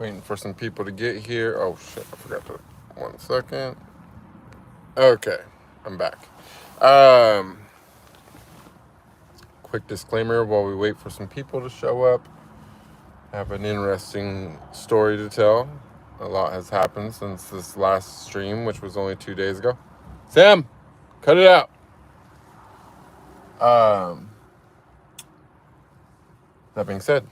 Waiting for some people to get here. Oh shit, I forgot to. 1 second. Okay, I'm back. Quick disclaimer while we wait for some people to show up. I have an interesting story to tell. A lot has happened since this last stream, which was only 2 days ago. Sam, cut it out. That being said,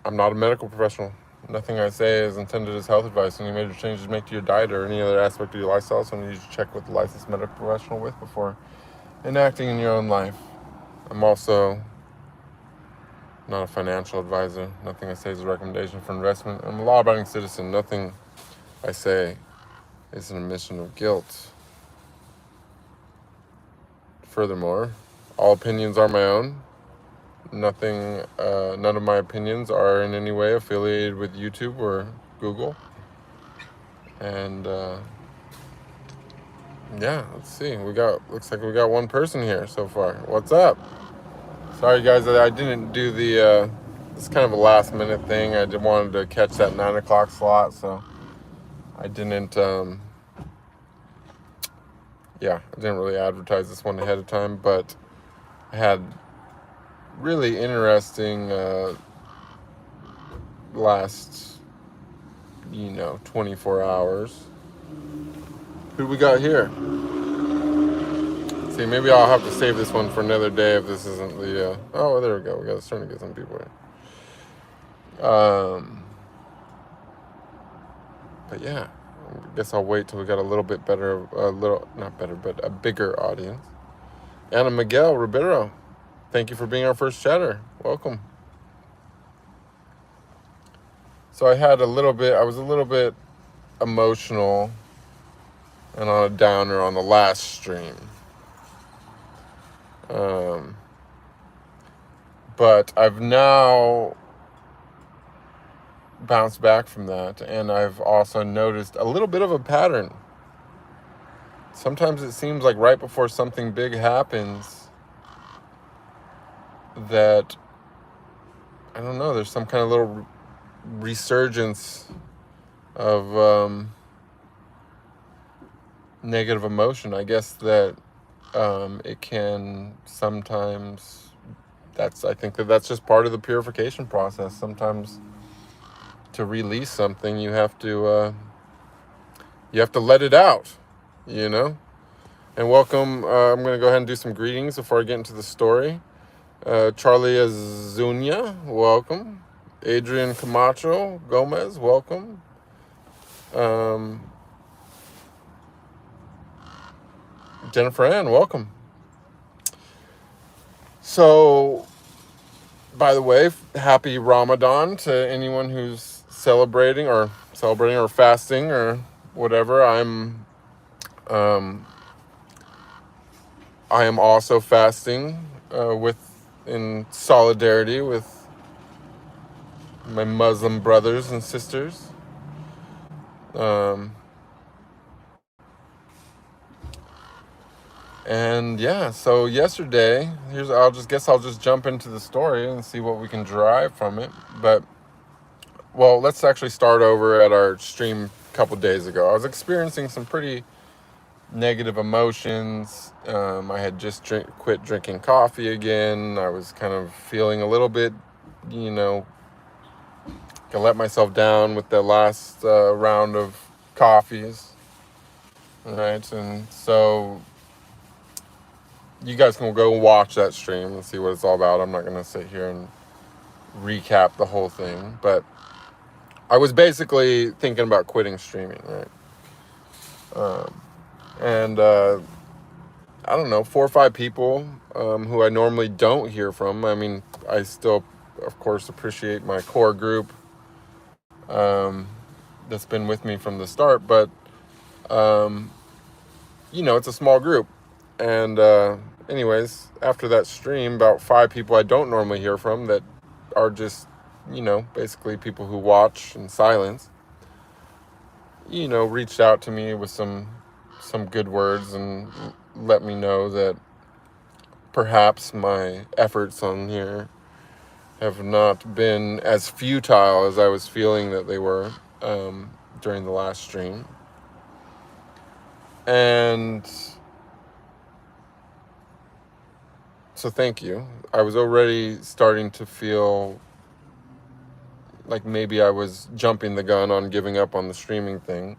I'm not a medical professional. Nothing I say is intended as health advice. Any major changes make to your diet or any other aspect of your lifestyle, so you should check with a licensed medical professional with before enacting in your own life. I'm also not a financial advisor. Nothing I say is a recommendation for investment. I'm a law-abiding citizen. Nothing I say is an admission of guilt. Furthermore, all opinions are my own. None of my opinions are in any way affiliated with YouTube or Google. And yeah, let's see. Looks like we got one person here so far. What's up? Sorry guys, I didn't do the it's kind of a last minute thing. I just wanted to catch that 9 o'clock slot, so I didn't I didn't really advertise this one ahead of time, but I had really interesting last 24 hours. Who we got here? See, maybe I'll have to save this one for another day if this isn't the oh, there we go. We got starting to get some people here. But yeah, I guess I'll wait till we got a little bit better, not better, but a bigger audience. Anna Miguel Ribeiro, thank you for being our first chatter. Welcome. So I was a little bit emotional and on a downer on the last stream. But I've now bounced back from that, and I've also noticed a little bit of a pattern. Sometimes it seems like right before something big happens that, I don't know, there's some kind of little resurgence of negative emotion. I guess that it can sometimes, I think that's just part of the purification process. Sometimes to release something, you have to let it out, And welcome. I'm going to go ahead and do some greetings before I get into the story. Charlie Azunia, welcome. Adrian Camacho Gomez, welcome. Jennifer Ann, welcome. So, by the way, happy Ramadan to anyone who's celebrating or fasting or whatever. I am also fasting in solidarity with my Muslim brothers and sisters. And yeah, so yesterday, I'll just jump into the story and see what we can derive from it. But, well, let's actually start over at our stream a couple days ago. I was experiencing some pretty negative emotions. I had just quit drinking coffee again. I was kind of feeling a little bit, I let myself down with the last round of coffees. Right, and so you guys can go watch that stream and see what it's all about. I'm not going to sit here and recap the whole thing, but I was basically thinking about quitting streaming, right? I don't know, 4 or 5 people who I normally don't hear from. I mean, I still, of course, appreciate my core group that's been with me from the start, but, it's a small group. And anyways, after that stream, about 5 people I don't normally hear from that are just, basically people who watch in silence, reached out to me with some good words and let me know that perhaps my efforts on here have not been as futile as I was feeling that they were during the last stream. And so thank you. I was already starting to feel like maybe I was jumping the gun on giving up on the streaming thing,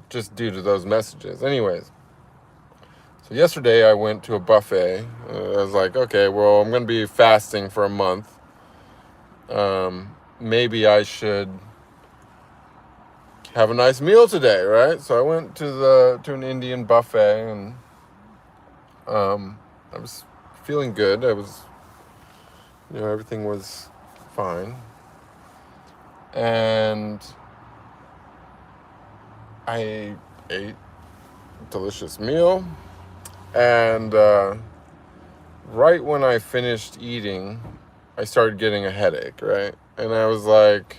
just due to those messages. Anyways, so yesterday I went to a buffet. I was like, okay, well, I'm going to be fasting for a month. Maybe I should have a nice meal today, right? So I went to an Indian buffet, and I was feeling good. I was, everything was fine. And I ate a delicious meal. And right when I finished eating, I started getting a headache, right? And I was like,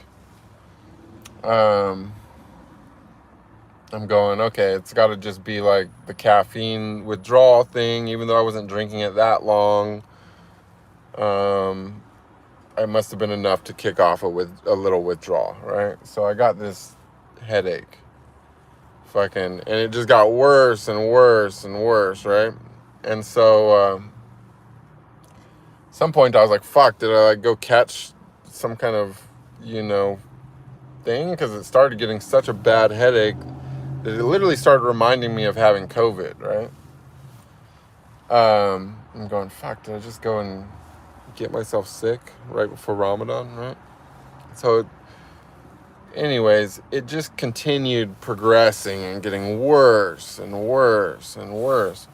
I'm going, okay, it's got to just be like the caffeine withdrawal thing, even though I wasn't drinking it that long. It must have been enough to kick off a little withdrawal, right? So I got this headache. And it just got worse and worse and worse, right? And so at some point I was like, fuck, did I like go catch some kind of, thing? Because it started getting such a bad headache that it literally started reminding me of having COVID, right? I'm going, fuck, did I just go and get myself sick right before Ramadan, right? So anyways, it just continued progressing and getting worse and worse and worse.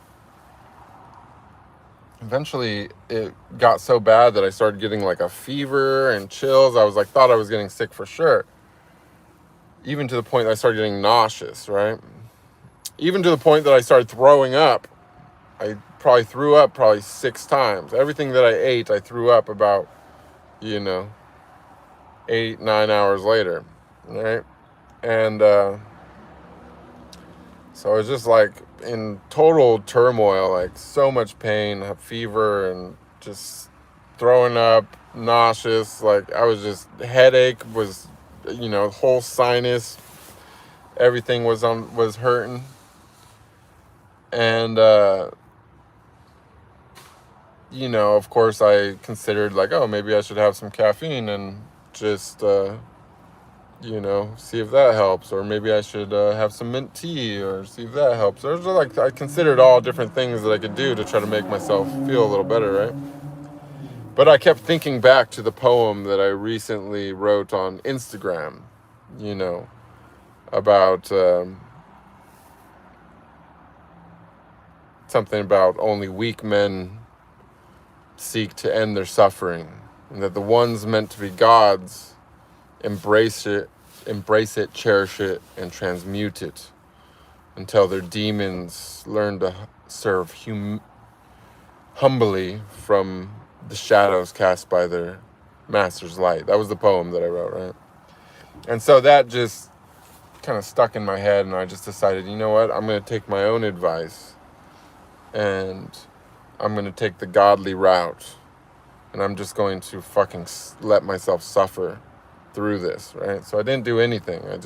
Eventually, it got so bad that I started getting like a fever and chills. I was like, thought I was getting sick for sure. Even to the point that I started getting nauseous, right? Even to the point that I started throwing up. I probably threw up 6 times. Everything that I ate, I threw up about, 8-9 hours later, right? And so I was just like in total turmoil, like so much pain, fever, and just throwing up, nauseous. Like I was just, headache was, whole sinus, everything was hurting. And of course I considered like, oh, maybe I should have some caffeine and just see if that helps, or maybe I should have some mint tea or see if that helps. There's like, I considered all different things that I could do to try to make myself feel a little better, right? But I kept thinking back to the poem that I recently wrote on Instagram, about something about only weak men seek to end their suffering, and that the ones meant to be gods embrace it, cherish it, and transmute it until their demons learn to serve humbly from the shadows cast by their master's light. That was the poem that I wrote, right? And so that just kind of stuck in my head, and I just decided, you know what, I'm going to take my own advice, and I'm going to take the godly route, and I'm just going to fucking let myself suffer through this, right? So I didn't do anything. I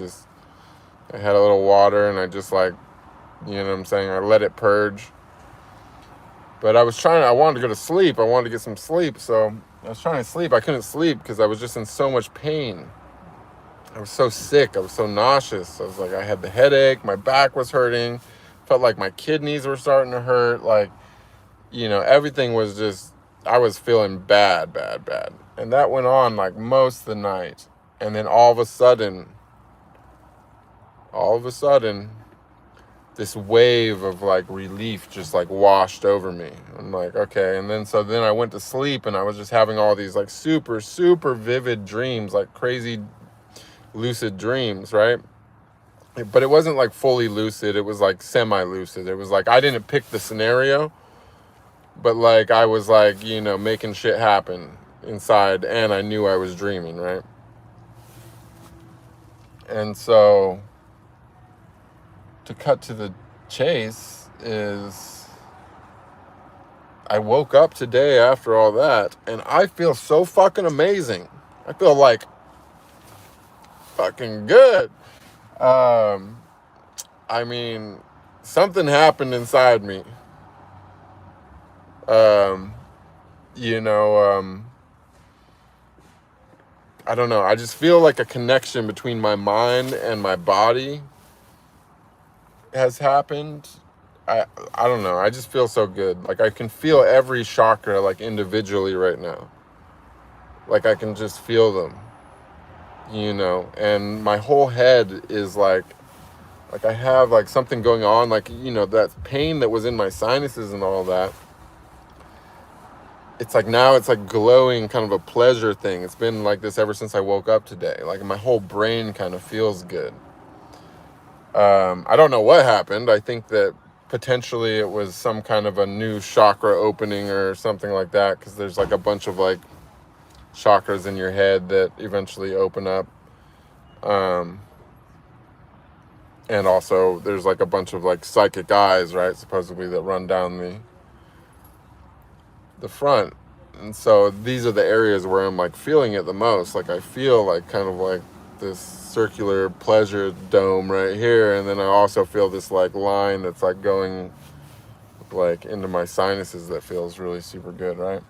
had a little water, and I just like, I let it purge. But I wanted to go to sleep. I wanted to get some sleep. So I was trying to sleep. I couldn't sleep because I was just in so much pain. I was so sick. I was so nauseous. I was like, I had the headache. My back was hurting. Felt like my kidneys were starting to hurt. Like, everything was just, I was feeling bad, bad, bad. And that went on like most of the night. And then all of a sudden, this wave of like relief just like washed over me. I'm like, okay. And then I went to sleep, and I was just having all these like super, super vivid dreams, like crazy lucid dreams, right? But it wasn't like fully lucid. It was like semi-lucid. It was like, I didn't pick the scenario, but like I was like, making shit happen inside, and I knew I was dreaming, right? And so, to cut to the chase, is I woke up today after all that, and I feel so fucking amazing. I feel like fucking good. I mean, something happened inside me. You know, I don't know. I just feel like a connection between my mind and my body has happened. I don't know. I just feel so good. Like I can feel every chakra like individually right now. Like I can just feel them, you know, and my whole head is like I have like something going on, like, you know, that pain that was in my sinuses and all that. It's like now it's like glowing, kind of a pleasure thing. It's been like this ever since I woke up today. Like my whole brain kind of feels good. I don't know what happened. I think that potentially it was some kind of a new chakra opening or something like that, because there's like a bunch of like chakras in your head that eventually open up. And also there's like a bunch of like psychic eyes, right, supposedly, that run down the front. And so these are the areas where I'm like feeling it the most. Like I feel like kind of like this circular pleasure dome right here, and then I also feel this like line that's like going like into my sinuses that feels really super good, right?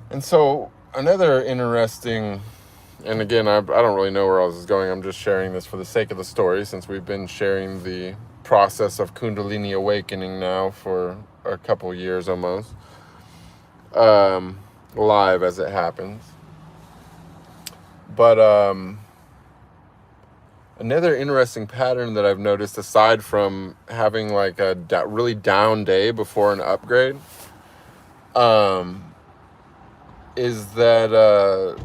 And so another interesting, and again, I don't really know where else is going. I'm just sharing this for the sake of the story, since we've been sharing the process of Kundalini awakening now for a couple years almost, live as it happens. But another interesting pattern that I've noticed, aside from having like a really down day before an upgrade, is that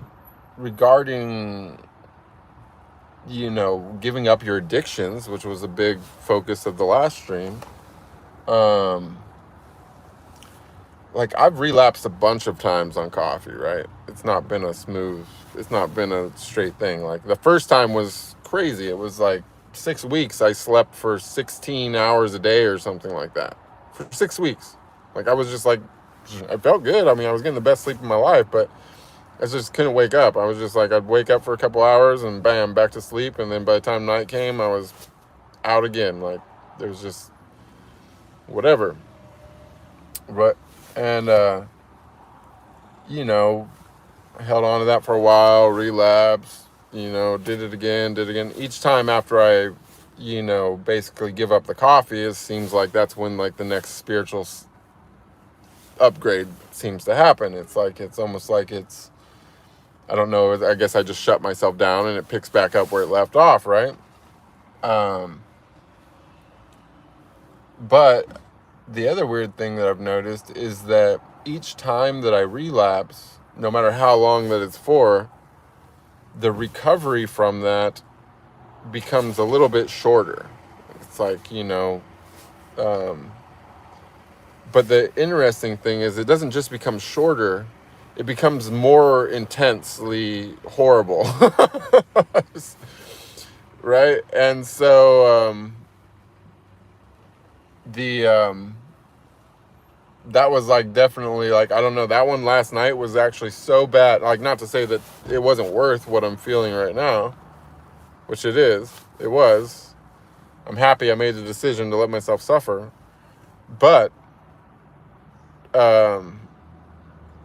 regarding, you know, giving up your addictions, which was a big focus of the last stream, like I've relapsed a bunch of times on coffee, right? It's not been a straight thing. Like the first time was crazy. It was like 6 weeks. I slept for 16 hours a day or something like that for 6 weeks. Like I was just like, I felt good. I mean, I was getting the best sleep of my life, but I just couldn't wake up. I was just like, I'd wake up for a couple hours and bam, back to sleep. And then by the time night came, I was out again. Like there was just whatever. But, and, you know, I held on to that for a while, relapsed, you know, did it again. Each time after I, you know, basically give up the coffee, it seems like that's when like the next spiritual upgrade seems to happen. It's like, it's almost like it's, I don't know, I guess I just shut myself down and it picks back up where it left off, right? But the other weird thing that I've noticed is that each time that I relapse, no matter how long that it's for, the recovery from that becomes a little bit shorter. It's like, you know, but the interesting thing is it doesn't just become shorter, it becomes more intensely horrible. Right? And so that was like definitely like, I don't know, that one last night was actually so bad. Like, not to say that it wasn't worth what I'm feeling right now, which it is. It was. I'm happy I made the decision to let myself suffer. But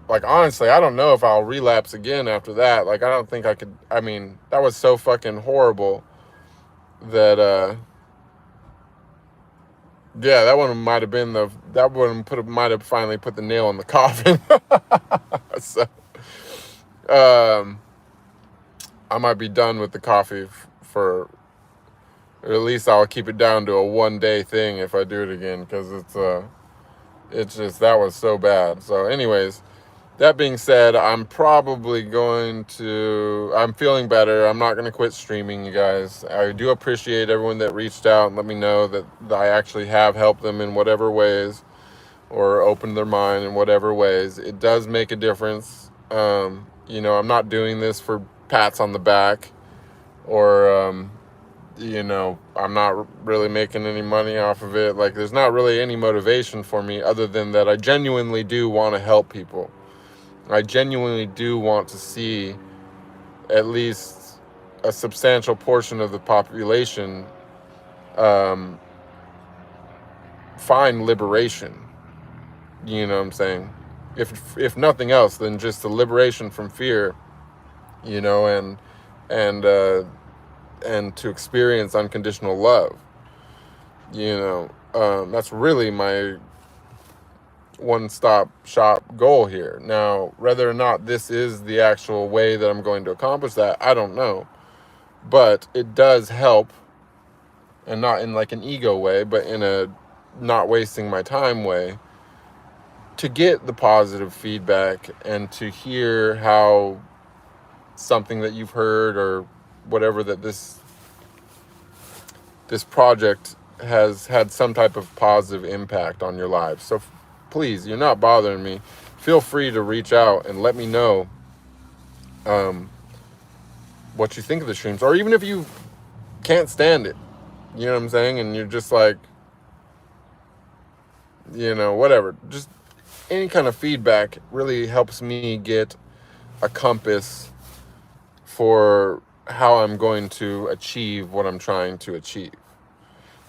like honestly, I don't know if I'll relapse again after that. Like I don't think I could. I mean, that was so fucking horrible that yeah, that one might have been might have finally put the nail in the coffin. So I might be done with the coffee for, or at least I'll keep it down to a 1-day thing if I do it again, because it's just, that was so bad. So anyways, that being said, I'm feeling better. I'm not going to quit streaming, you guys. I do appreciate everyone that reached out and let me know that I actually have helped them in whatever ways, or opened their mind in whatever ways. It does make a difference. You know, I'm not doing this for pats on the back or, you know, I'm not really making any money off of it. Like, there's not really any motivation for me other than that I genuinely do want to help people. I genuinely do want to see at least a substantial portion of the population find liberation. You know what I'm saying? If nothing else, then just the liberation from fear, you know, and to experience unconditional love. You know, that's really my one-stop shop goal here. Now, whether or not this is the actual way that I'm going to accomplish that, I don't know. But it does help, and not in like an ego way, but in a not wasting my time way, to get the positive feedback and to hear how something that you've heard or whatever, that this project has had some type of positive impact on your lives. So please, you're not bothering me. Feel free to reach out and let me know what you think of the streams, or even if you can't stand it, you know what I'm saying, and you're just like, you know, whatever, just any kind of feedback really helps me get a compass for how I'm going to achieve what I'm trying to achieve.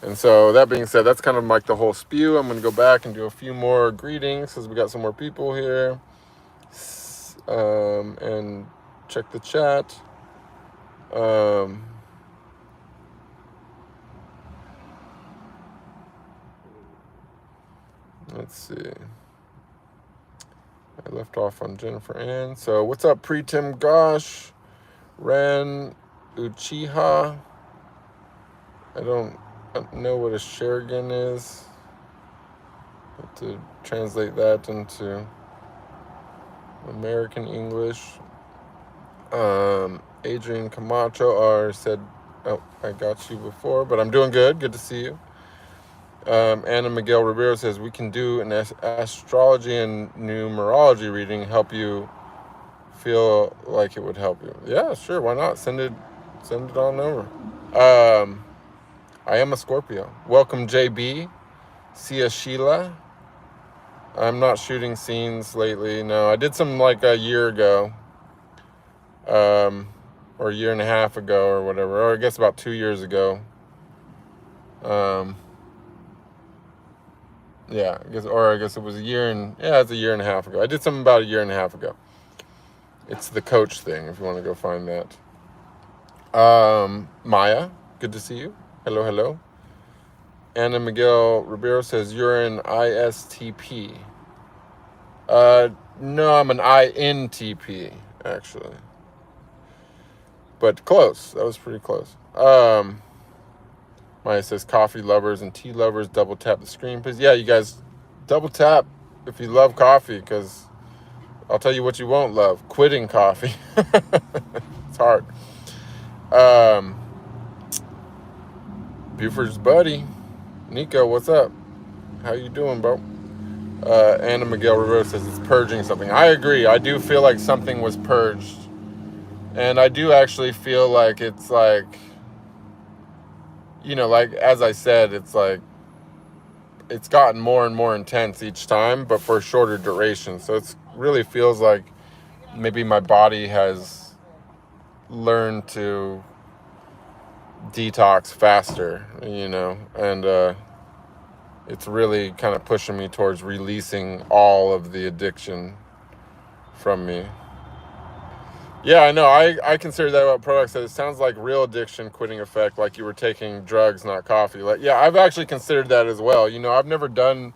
And so that being said, that's kind of like the whole spew. I'm going to go back and do a few more greetings because we got some more people here, and check the chat. Let's see. I left off on Jennifer Ann. So what's up, Pretim Gosh, Ren Uchiha? I don't know what a Sherigan is. I have to translate that into American English. Adrian Camacho said, oh, I got you before, but I'm doing good. Good to see you. Anna Miguel Ribeiro says, we can do an astrology and numerology reading, help you feel like it would help you. Yeah, sure. Why not? Send it on over. I am a Scorpio. Welcome, JB. Sia Sheila. I'm not shooting scenes lately. No, I did some like a year ago. Or a year and a half ago or whatever. Or I guess about 2 years ago. Yeah, I guess it was it's a year and a half ago. I did something about a year and a half ago. It's the coach thing, if you want to go find that. Maya, good to see you. Hello. Anna Miguel Ribeiro says, you're an ISTP. No, I'm an INTP, actually. But close. That was pretty close. Maya says, coffee lovers and tea lovers, double tap the screen, please. Yeah, you guys, double tap if you love coffee, because I'll tell you what you won't love. Quitting coffee. It's hard. Buford's buddy, Nico, what's up? How you doing, bro? Anna Miguel Rivera says it's purging something. I agree. I do feel like something was purged. And I do actually feel like it's like, you know, like, as I said, it's like, it's gotten more and more intense each time, but for a shorter duration. So it really feels like maybe my body has learned to detox faster, you know, and it's really kind of pushing me towards releasing all of the addiction from me. Yeah, I know. I consider that about products. It sounds like real addiction quitting effect, like you were taking drugs, not coffee. Like, yeah, I've actually considered that as well. You know, I've never done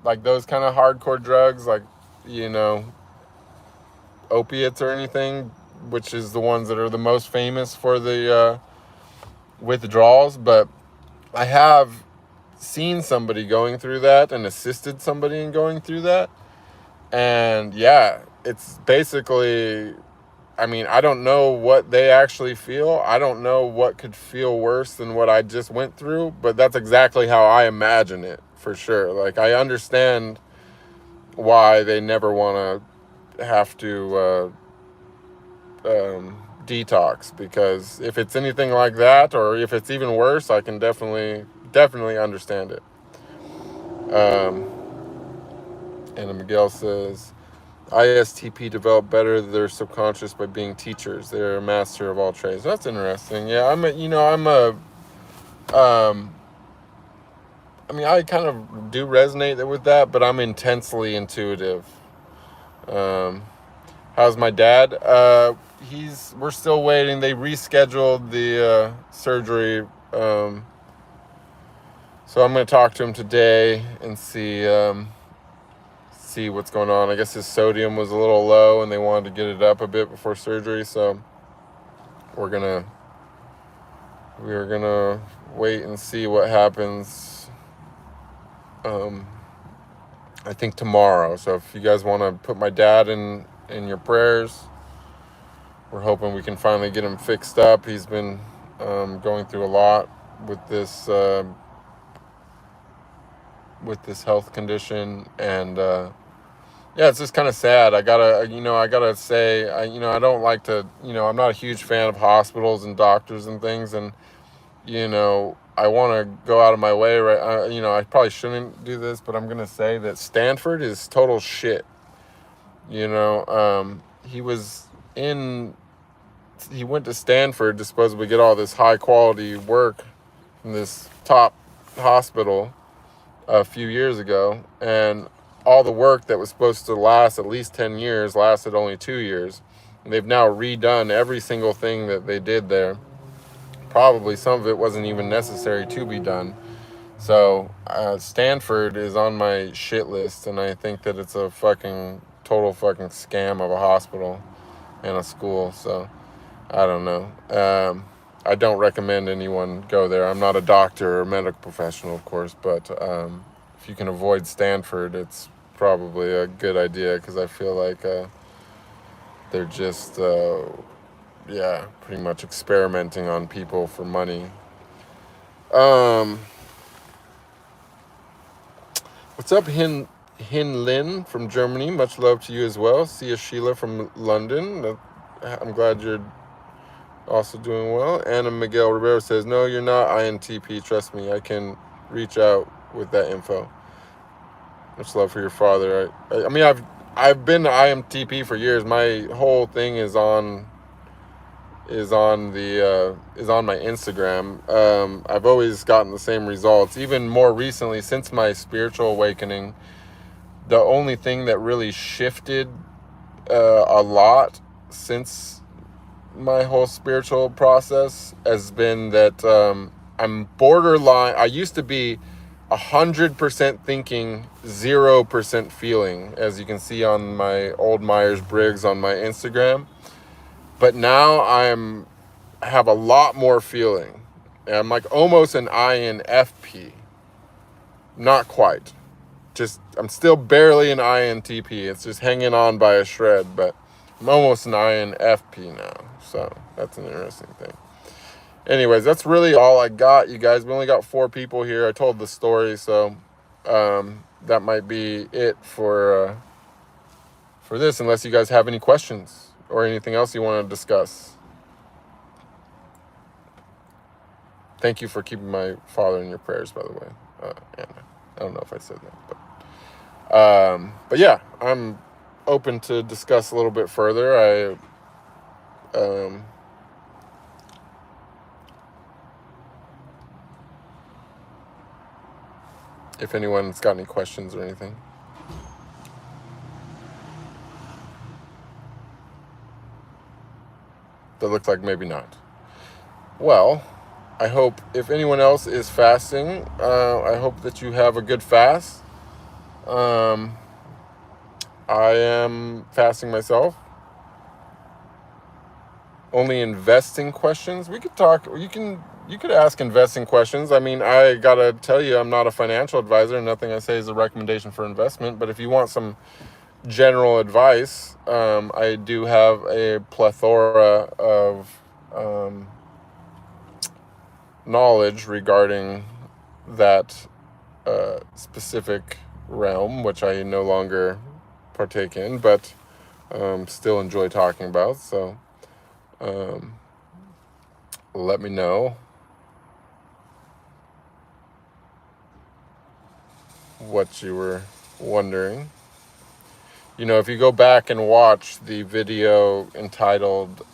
like those kind of hardcore drugs, like, you know, opiates or anything, which is the ones that are the most famous for the withdrawals. But I have seen somebody going through that and assisted somebody in going through that. And yeah, it's basically, I mean, I don't know what they actually feel. I don't know what could feel worse than what I just went through, but that's exactly how I imagine it, for sure. Like, I understand why they never want to have to detox, because if it's anything like that, or if it's even worse, I can definitely understand it. Anna Miguel says, ISTP develop better their subconscious by being teachers. They're a master of all trades. That's interesting. Yeah, I kind of do resonate with that, but I'm intensely intuitive. How's my dad? We're still waiting. They rescheduled the surgery. So I'm going to talk to him today and see what's going on. I guess his sodium was a little low and they wanted to get it up a bit before surgery. So we're gonna wait and see what happens. I think tomorrow. So if you guys want to put my dad in your prayers, we're hoping we can finally get him fixed up. He's been going through a lot with this health condition, and yeah, it's just kind of sad. I gotta say, I don't like to, I'm not a huge fan of hospitals and doctors and things, and I want to go out of my way, right? I probably shouldn't do this, but I'm gonna say that Stanford is total shit. He went to Stanford to supposedly get all this high quality work from this top hospital a few years ago, and all the work that was supposed to last at least 10 years lasted only 2 years. And they've now redone every single thing that they did there. Probably some of it wasn't even necessary to be done. So Stanford is on my shit list, and I think that it's a total fucking scam of a hospital and a school. So I don't know. I don't recommend anyone go there. I'm not a doctor or medical professional, of course, but if you can avoid Stanford, it's probably a good idea, because I feel like they're just pretty much experimenting on people for money. What's up, Hin Lin from Germany? Much love to you as well. Sia Sheila from London. I'm glad you're also doing well. Anna Miguel Rivera says, no, you're not INTP. Trust me, I can reach out with that info. Much love for your father. I've been to INTP for years. My whole thing is on my Instagram. I've always gotten the same results. Even more recently, since my spiritual awakening, the only thing that really shifted a lot since my whole spiritual process has been that I'm borderline. I used to be 100% thinking, 0% feeling, as you can see on my old Myers-Briggs on my Instagram. But now I have a lot more feeling. And I'm like almost an INFP. Not quite. I'm still barely an INTP. It's just hanging on by a shred, but I'm almost an INFP now. So that's an interesting thing. Anyways, that's really all I got, you guys. We only got 4 people here. I told the story, so that might be it for this, unless you guys have any questions or anything else you want to discuss. Thank you for keeping my father in your prayers, by the way, Anna. I don't know if I said that, but yeah, I'm open to discuss a little bit further. If anyone's got any questions or anything. That looks like maybe not. Well, I hope if anyone else is fasting, I hope that you have a good fast. I am fasting myself. Only investing questions. We could talk. You could ask investing questions. I mean, I gotta tell you, I'm not a financial advisor. Nothing I say is a recommendation for investment. But if you want some general advice, I do have a plethora of knowledge regarding that specific realm, which I no longer partake in, but still enjoy talking about. So Let me know what you were wondering. You know, if you go back and watch the video entitled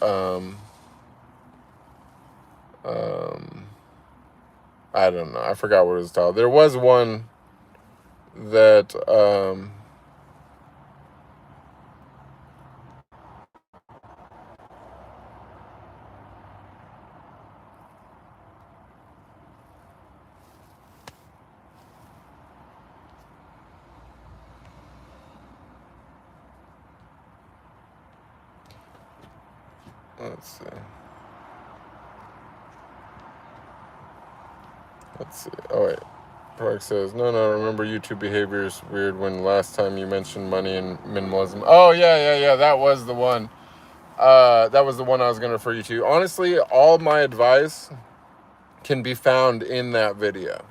I don't know, I forgot what it was titled. There was one that let's see. Oh wait. Park says, no, remember YouTube behavior is weird when last time you mentioned money and minimalism. Oh, yeah, that was the one. That was the one I was going to refer you to. Honestly, all my advice can be found in that video.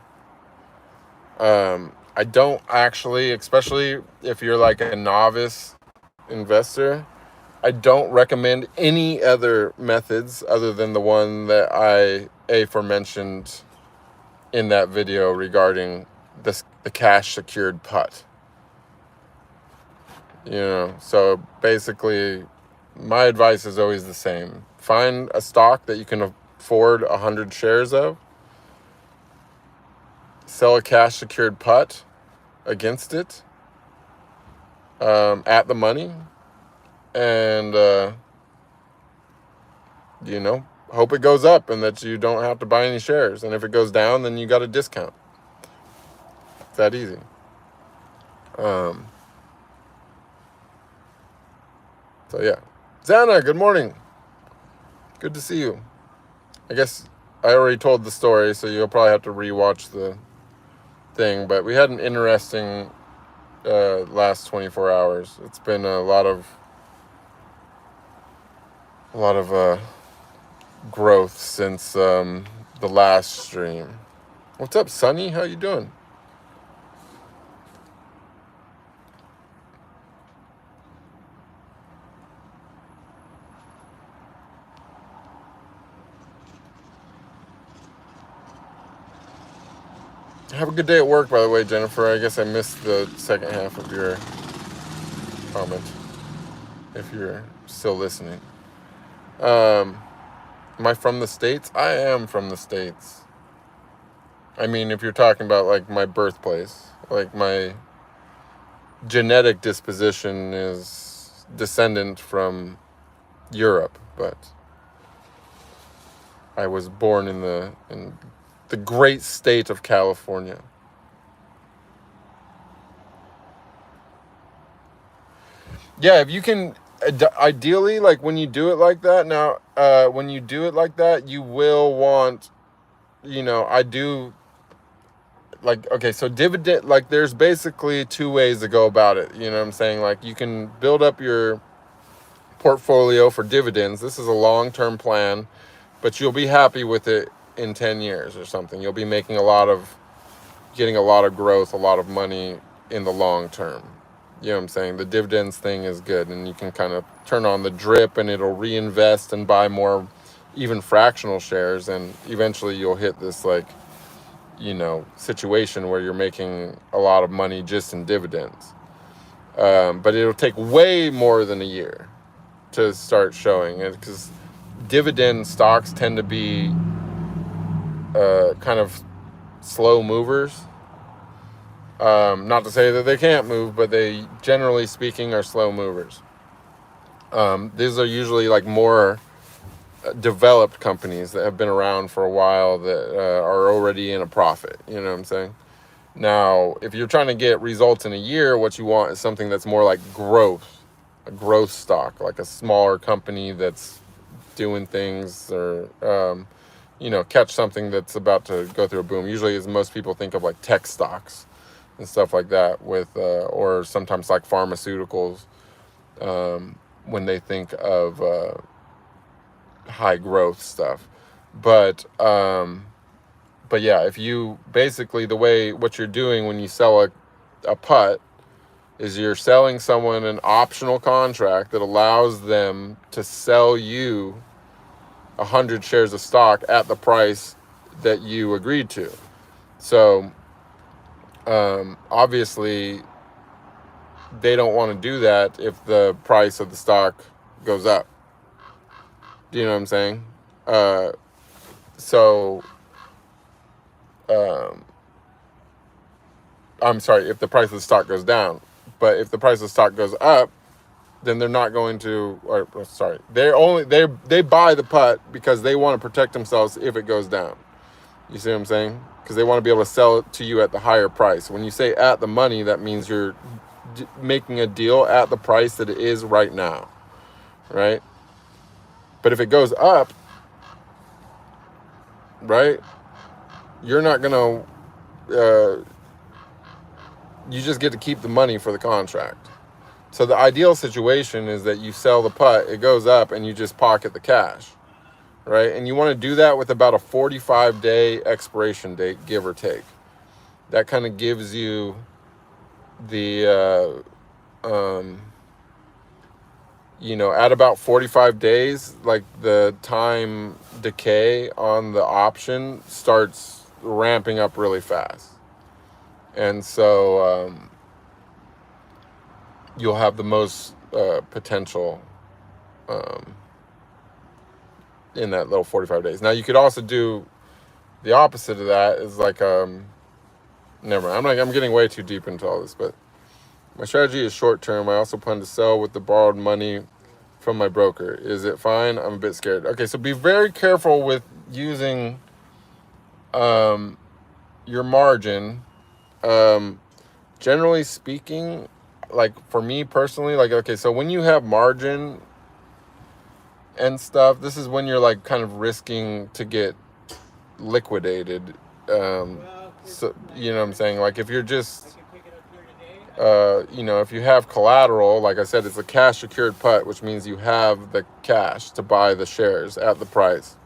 I don't actually, especially if you're like a novice investor, I don't recommend any other methods other than the one that I aforementioned in that video regarding the cash secured put. You know, so basically my advice is always the same. Find a stock that you can afford 100 shares of. Sell a cash secured put against it at the money. And, you know, hope it goes up and that you don't have to buy any shares. And if it goes down, then you got a discount. It's that easy. So yeah. Zana, good morning. Good to see you. I guess I already told the story, so you'll probably have to rewatch the thing. But we had an interesting last 24 hours. It's been a lot of growth since the last stream. What's up, Sonny? How you doing? Have a good day at work, by the way, Jennifer. I guess I missed the second half of your comment, if you're still listening. Am I from the States? I am from the States. I mean, if you're talking about, like, my birthplace, like, my genetic disposition is descendant from Europe, but I was born in the great state of California. Yeah, if you can, ideally, like when you do it like that, now, when you do it like that, you will want, you know, I do, like, okay, so dividend, like there's basically two ways to go about it. You know what I'm saying? Like you can build up your portfolio for dividends. This is a long-term plan, but you'll be happy with it in 10 years or something. You'll be making getting a lot of growth, a lot of money in the long term. You know what I'm saying? The dividends thing is good, and you can kind of turn on the drip and it'll reinvest and buy more even fractional shares, and eventually you'll hit this, like, you know, situation where you're making a lot of money just in dividends. But it'll take way more than a year to start showing it, because dividend stocks tend to be kind of slow movers. Not to say that they can't move, but they, generally speaking, are slow movers. These are usually like more developed companies that have been around for a while that are already in a profit. You know what I'm saying? Now, if you're trying to get results in a year, what you want is something that's more like growth, a growth stock, like a smaller company that's doing things, or you know, catch something that's about to go through a boom. Usually, as most people think of, like tech stocks and stuff like that, with or sometimes like pharmaceuticals, when they think of high growth stuff. But yeah, if you basically, what you're doing when you sell a put is you're selling someone an optional contract that allows them to sell you 100 shares of stock at the price that you agreed to. So obviously they don't want to do that if the price of the stock goes up. Do you know what I'm saying? So I'm sorry, if the price of the stock goes down. But if the price of the stock goes up, then they're not going to, or sorry, they buy the put because they want to protect themselves if it goes down. You see what I'm saying? Because they want to be able to sell it to you at the higher price. When you say at the money, that means you're making a deal at the price that it is right now, right? But if it goes up, right, you're not going to, you just get to keep the money for the contract. So the ideal situation is that you sell the put, it goes up, and you just pocket the cash, right? And you want to do that with about a 45-day expiration date, give or take. That kind of gives you the, at about 45 days, like the time decay on the option starts ramping up really fast. And so you'll have the most potential in that little 45 days. Now, you could also do the opposite of that is like, never mind. I'm getting way too deep into all this, but my strategy is short term. I also plan to sell with the borrowed money from my broker. Is it fine? I'm a bit scared. Okay, so be very careful with using your margin. Generally speaking, like for me personally, like, okay, so when you have margin and stuff, this is when you're like kind of risking to get liquidated. So, you know what I'm saying? Like if you're just, if you have collateral, like I said, it's a cash secured put, which means you have the cash to buy the shares at the price.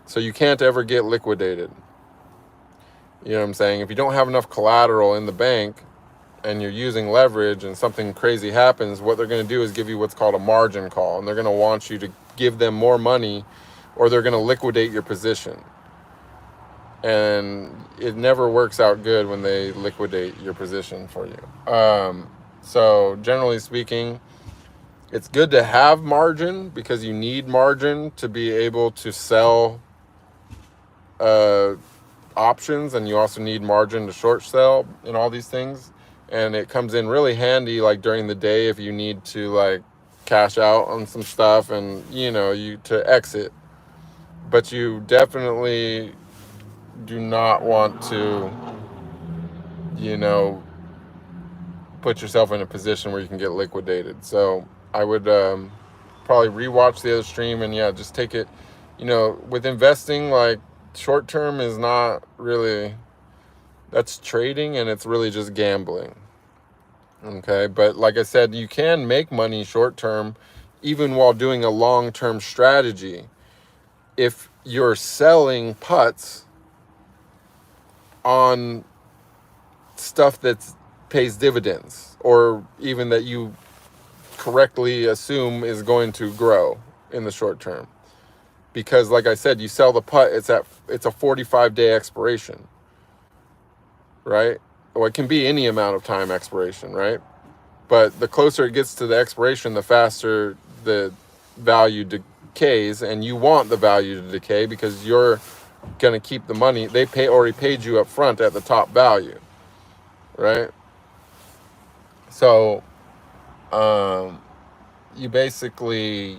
So you can't ever get liquidated. You know what I'm saying? If you don't have enough collateral in the bank and you're using leverage and something crazy happens, what they're going to do is give you what's called a margin call. And they're going to want you to give them more money or they're going to liquidate your position. And it never works out good when they liquidate your position for you. So generally speaking, it's good to have margin because you need margin to be able to sell options, and you also need margin to short sell and all these things. And it comes in really handy like during the day if you need to like cash out on some stuff and you to exit. But you definitely do not want to put yourself in a position where you can get liquidated. So I would probably rewatch the other stream and just take it, with investing, like short term is not really, that's trading and it's really just gambling. Okay, but like I said, you can make money short term even while doing a long term strategy if you're selling puts on stuff that pays dividends, or even that you correctly assume is going to grow in the short term. Because like I said, you sell the put, it's a 45-day expiration, right? Or it can be any amount of time expiration, right? But the closer it gets to the expiration, the faster the value decays, and you want the value to decay because you're going to keep the money. They already paid you up front at the top value, right? So you basically,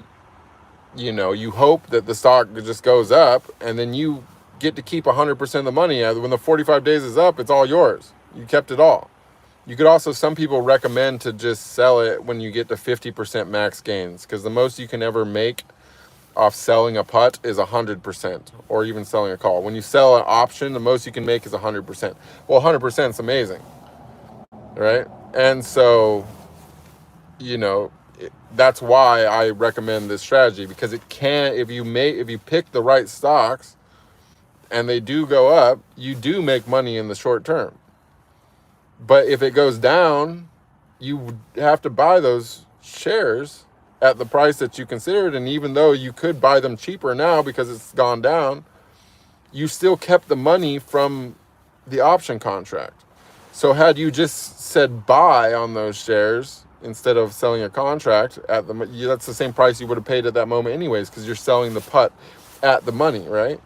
you hope that the stock just goes up, and then you get to keep 100% of the money. When the 45 days is up, it's all yours. You kept it all. You could also, some people recommend to just sell it when you get to 50% max gains, because the most you can ever make off selling a put is 100%, or even selling a call. When you sell an option, the most you can make is 100%. Well, 100% is amazing, right? And so, that's why I recommend this strategy, because it can, if you pick the right stocks and they do go up, you do make money in the short term. But if it goes down, you have to buy those shares at the price that you considered. And even though you could buy them cheaper now because it's gone down, you still kept the money from the option contract. So had you just said buy on those shares instead of selling a contract at that's the same price you would have paid at that moment anyways, because you're selling the put at the money, right?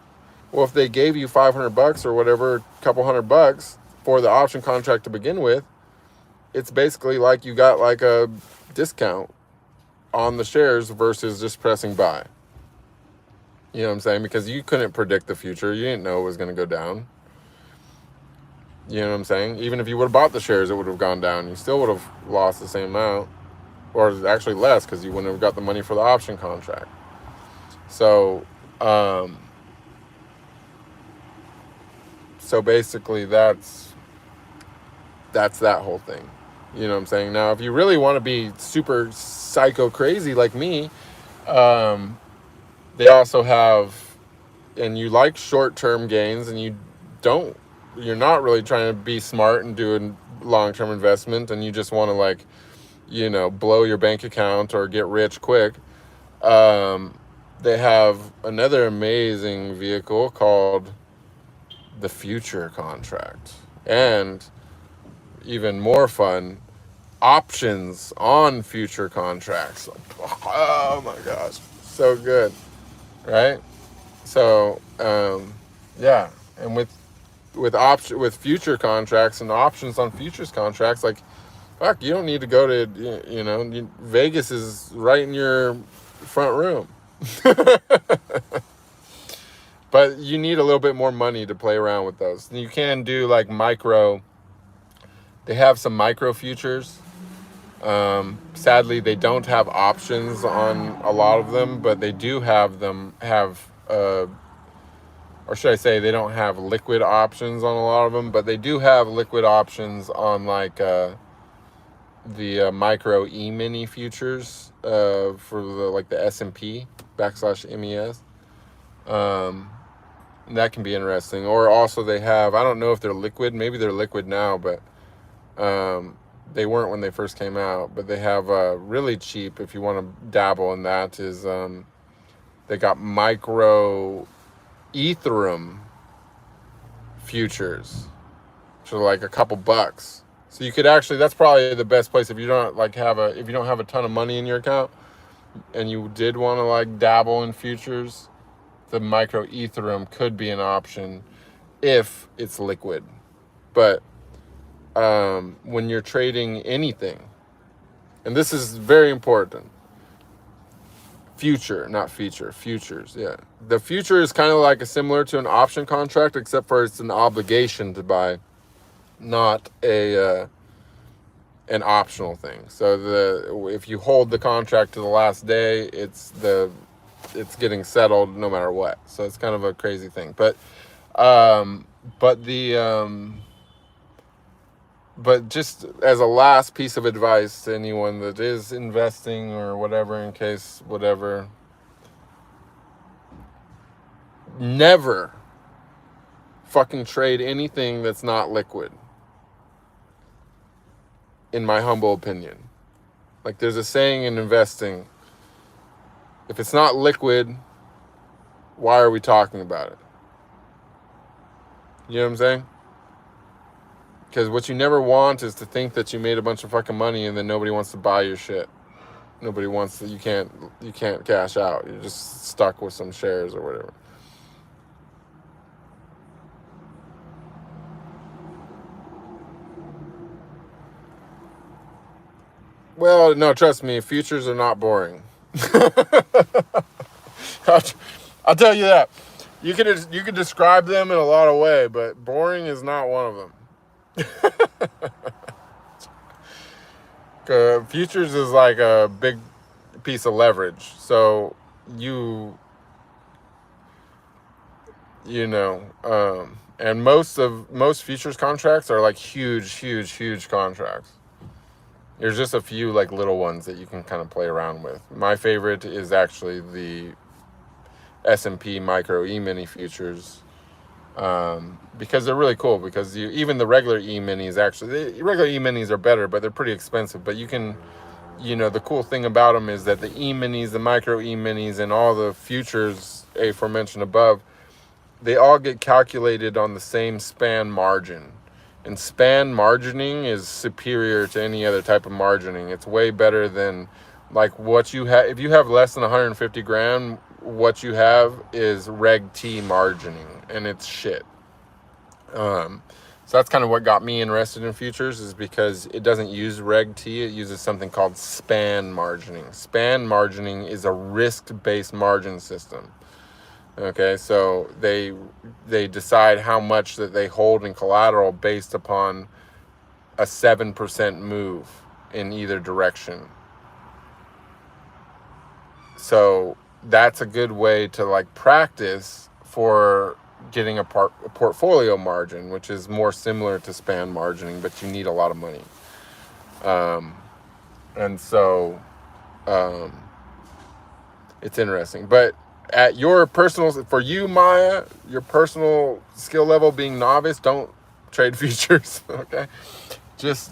Well, if they gave you $500 or whatever, a couple $100 for the option contract to begin with, it's basically like you got like a discount on the shares versus just pressing buy. You know what I'm saying? Because you couldn't predict the future. You didn't know it was going to go down. You know what I'm saying? Even if you would have bought the shares, it would have gone down. You still would have lost the same amount, or actually less, because you wouldn't have got the money for the option contract. So, so basically that's that whole thing. You know what I'm saying? Now, if you really want to be super psycho crazy like me, they also have, and you like short-term gains, and you're not really trying to be smart and do a long-term investment, and you just want to, like, you know, blow your bank account or get rich quick. They have another amazing vehicle called the future contract, and even more fun, options on future contracts. Oh my gosh, so good, right? So yeah, and with future contracts and options on futures contracts, like, fuck, you don't need to go to, Vegas is right in your front room. But you need a little bit more money to play around with those. And you can do like they have some micro futures. Sadly, they don't have options on a lot of them, but they do or should I say, they don't have liquid options on a lot of them, but they do have liquid options on like the micro E-mini futures for the S&P /MES. That can be interesting. Or also they have, I don't know if they're liquid, maybe they're liquid now, but they weren't when they first came out, but they have really cheap, if you want to dabble in that, is they got micro Ethereum futures, which are like a couple bucks. So you could actually, that's probably the best place if you don't if you don't have a ton of money in your account and you did want to like dabble in futures, the micro Ethereum could be an option if it's liquid. But when you're trading anything, and this is very important, future, not feature, futures, yeah. The future is kind of like similar to an option contract, except for it's an obligation to buy, not an optional thing. So if you hold the contract to the last day, it's getting settled no matter what. So it's kind of a crazy thing. But just as a last piece of advice to anyone that is investing or whatever, in case whatever, never fucking trade anything that's not liquid, in my humble opinion. Like, there's a saying in investing, if it's not liquid, why are we talking about it? You know what I'm saying? Because what you never want is to think that you made a bunch of fucking money and then nobody wants to buy your shit. Nobody wants to, you can't cash out. You're just stuck with some shares or whatever. Well, no, trust me, futures are not boring. I'll tell you that. You can describe them in a lot of ways, but boring is not one of them. Futures is like a big piece of leverage. So and most futures contracts are like huge contracts. There's just a few like little ones that you can kind of play around with. My favorite is actually the S&P micro E-mini futures, because they're really cool. Because even the regular E-minis, actually, the regular E-minis are better, but they're pretty expensive. But you can you know, the cool thing about them is that the E-minis, the micro E-minis, and all the futures aforementioned above, they all get calculated on the same span margin. And span margining is superior to any other type of margining. It's way better than like what you have. If you have less than 150 grand, what you have is Reg T margining, and it's shit. So that's kind of what got me interested in futures, is because it doesn't use Reg T. It uses something called span margining. Span margining is a risk-based margin system. Okay, so they decide how much that they hold in collateral based upon a 7% move in either direction. So that's a good way to like practice for getting a portfolio margin, which is more similar to span margining, but you need a lot of money. And so it's interesting. But at your personal, for you, Maya, your personal skill level being novice, don't trade futures, okay? Just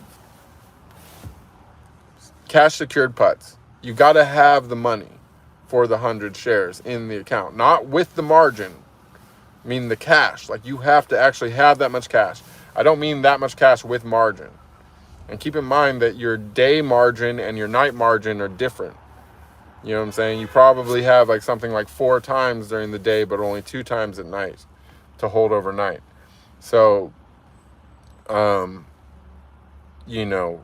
cash secured putts. You got to have the money for the 100 shares in the account, not with the margin. I mean the cash. Like, you have to actually have that much cash. I don't mean that much cash with margin. And keep in mind that your day margin and your night margin are different. You know what I'm saying? You probably have like something like 4 times during the day, but only 2 times at night to hold overnight. So, you know,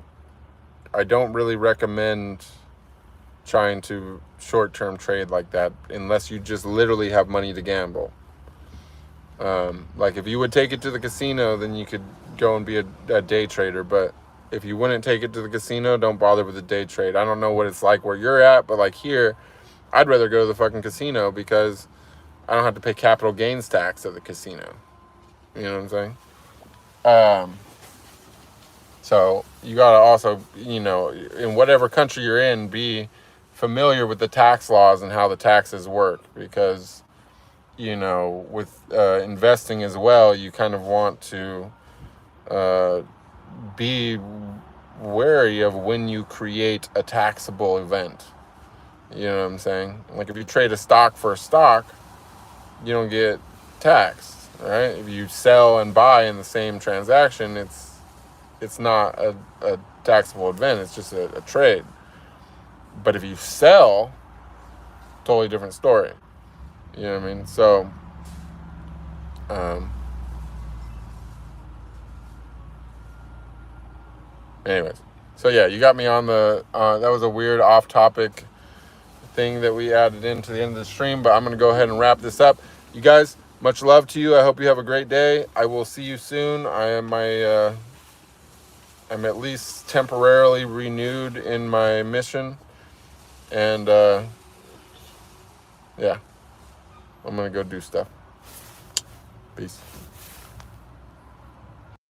I don't really recommend trying to short-term trade like that unless you just literally have money to gamble. Like if you would take it to the casino, then you could go and be a day trader. But if you wouldn't take it to the casino, don't bother with the day trade. I don't know what it's like where you're at, but like here, I'd rather go to the fucking casino because I don't have to pay capital gains tax at the casino. You know what I'm saying? So you gotta also, you know, in whatever country you're in, be familiar with the tax laws and how the taxes work, because, you know, with investing as well, you kind of want to be wary of when you create a taxable event. You know what I'm saying? Like if you trade a stock for a stock, you don't get taxed, right? If you sell and buy in the same transaction, it's not a taxable event. It's just a trade. But if you sell, totally different story. You know what I mean? So, anyways. So yeah, you got me on the, that was a weird off-topic thing that we added into the end of the stream, but I'm going to go ahead and wrap this up. You guys, much love to you. I hope you have a great day. I will see you soon. I'm at least temporarily renewed in my mission. And, yeah, I'm going to go do stuff. Peace.